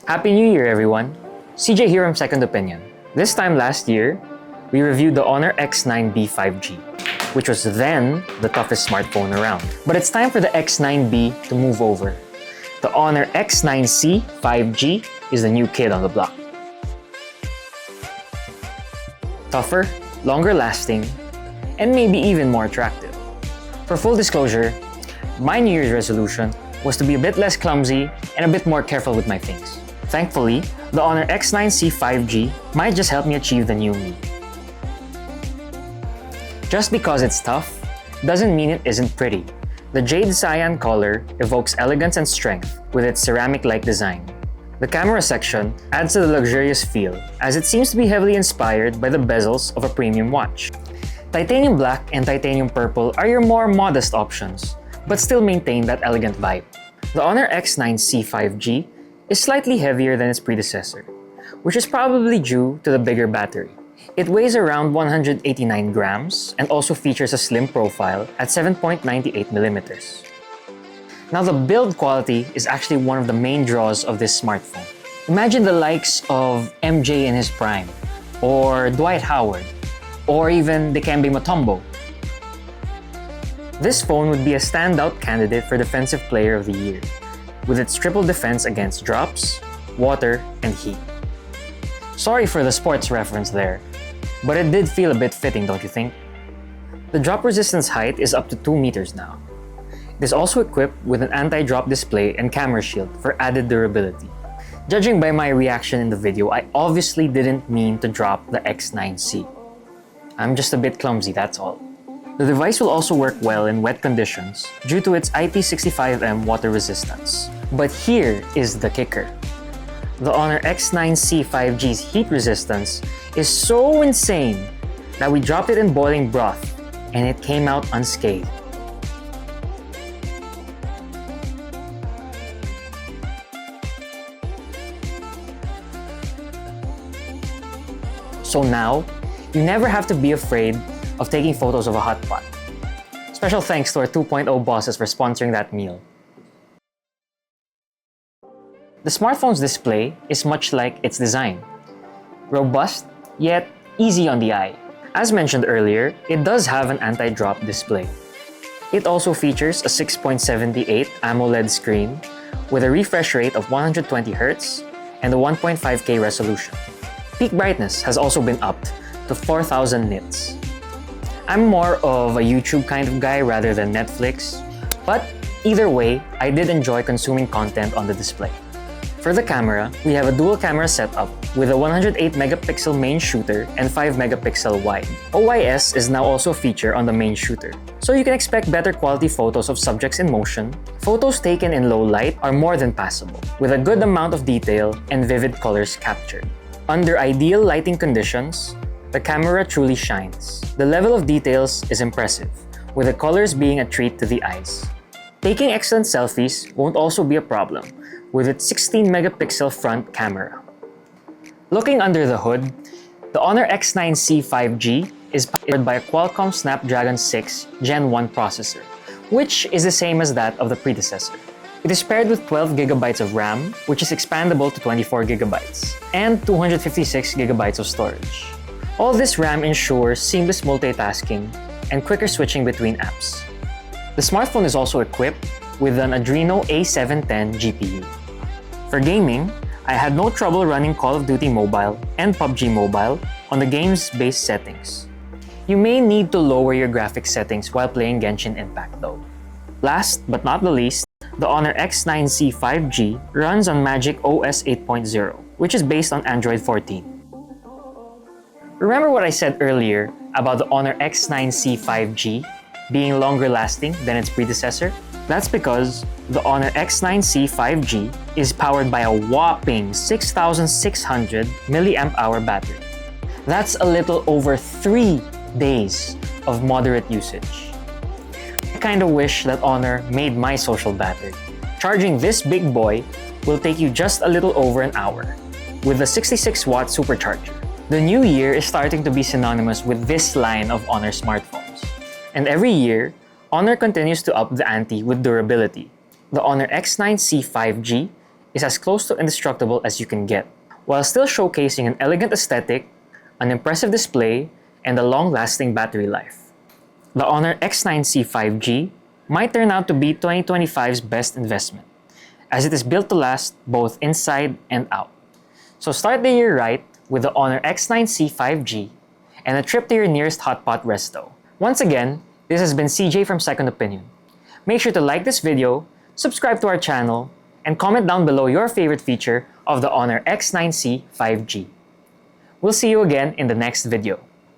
Happy New Year, everyone! CJ here from Second Opinion. This time last year, we reviewed the HONOR X9b 5G, which was then the toughest smartphone around. But it's time for the X9b to move over. The HONOR X9c 5G is the new kid on the block. Tougher, longer lasting, and maybe even more attractive. For full disclosure, my New Year's resolution was to be a bit less clumsy and a bit more careful with my things. Thankfully, the HONOR X9c 5G might just help me achieve the new me. Just because it's tough doesn't mean it isn't pretty. The jade cyan color evokes elegance and strength with its ceramic-like design. The camera section adds to the luxurious feel, as it seems to be heavily inspired by the bezels of a premium watch. Titanium black and titanium purple are your more modest options, but still maintain that elegant vibe. The HONOR X9c 5G is slightly heavier than its predecessor, which is probably due to the bigger battery. It weighs around 189 grams and also features a slim profile at 7.98mm. Now, the build quality is actually one of the main draws of this smartphone. Imagine the likes of MJ in his prime, or Dwight Howard, or even Dikembe Mutombo. This phone would be a standout candidate for Defensive Player of the Year, with its triple defense against drops, water, and heat. Sorry for the sports reference there, but it did feel a bit fitting, don't you think? The drop resistance height is up to 2 meters now. It is also equipped with an anti-drop display and camera shield for added durability. Judging by my reaction in the video, I obviously didn't mean to drop the X9c. I'm just a bit clumsy, that's all. The device will also work well in wet conditions due to its IP65M water resistance. But here is the kicker. The HONOR X9c 5G's heat resistance is so insane that we dropped it in boiling broth and it came out unscathed. So now, you never have to be afraid of taking photos of a hot pot. Special thanks to our 2.0 bosses for sponsoring that meal. The smartphone's display is much like its design. Robust, yet easy on the eye. As mentioned earlier, it does have an anti-drop display. It also features a 6.78 AMOLED screen with a refresh rate of 120Hz and a 1.5K resolution. Peak brightness has also been upped to 4000 nits. I'm more of a YouTube kind of guy rather than Netflix, but either way, I did enjoy consuming content on the display. For the camera, we have a dual camera setup with a 108 megapixel main shooter and 5 megapixel wide. OIS is now also a feature on the main shooter, so you can expect better quality photos of subjects in motion. Photos taken in low light are more than passable, with a good amount of detail and vivid colors captured. Under ideal lighting conditions, the camera truly shines. The level of details is impressive, with the colors being a treat to the eyes. Taking excellent selfies won't also be a problem, with its 16 megapixel front camera. Looking under the hood, the HONOR X9c 5G is powered by a Qualcomm Snapdragon 6 Gen 1 processor, which is the same as that of the predecessor. It is paired with 12GB of RAM, which is expandable to 24GB, and 256GB of storage. All this RAM ensures seamless multitasking and quicker switching between apps. The smartphone is also equipped with an Adreno A710 GPU. For gaming, I had no trouble running Call of Duty Mobile and PUBG Mobile on the game's base settings. You may need to lower your graphics settings while playing Genshin Impact though. Last but not the least, the HONOR X9c 5G runs on Magic OS 8.0, which is based on Android 14. Remember what I said earlier about the HONOR X9c 5G being longer lasting than its predecessor? That's because the HONOR X9c 5G is powered by a whopping 6,600 mAh battery. That's a little over 3 days of moderate usage. I kinda wish that HONOR made my social battery. Charging this big boy will take you just a little over an hour with a 66-watt supercharger. The new year is starting to be synonymous with this line of HONOR smartphones. And every year, HONOR continues to up the ante with durability. The HONOR X9c 5G is as close to indestructible as you can get, while still showcasing an elegant aesthetic, an impressive display, and a long-lasting battery life. The HONOR X9c 5G might turn out to be 2025's best investment, as it is built to last both inside and out. So start the year right with the HONOR X9c 5G and a trip to your nearest hotpot resto. Once again, this has been CJ from Second Opinion. Make sure to like this video, subscribe to our channel, and comment down below your favorite feature of the HONOR X9c 5G. We'll see you again in the next video.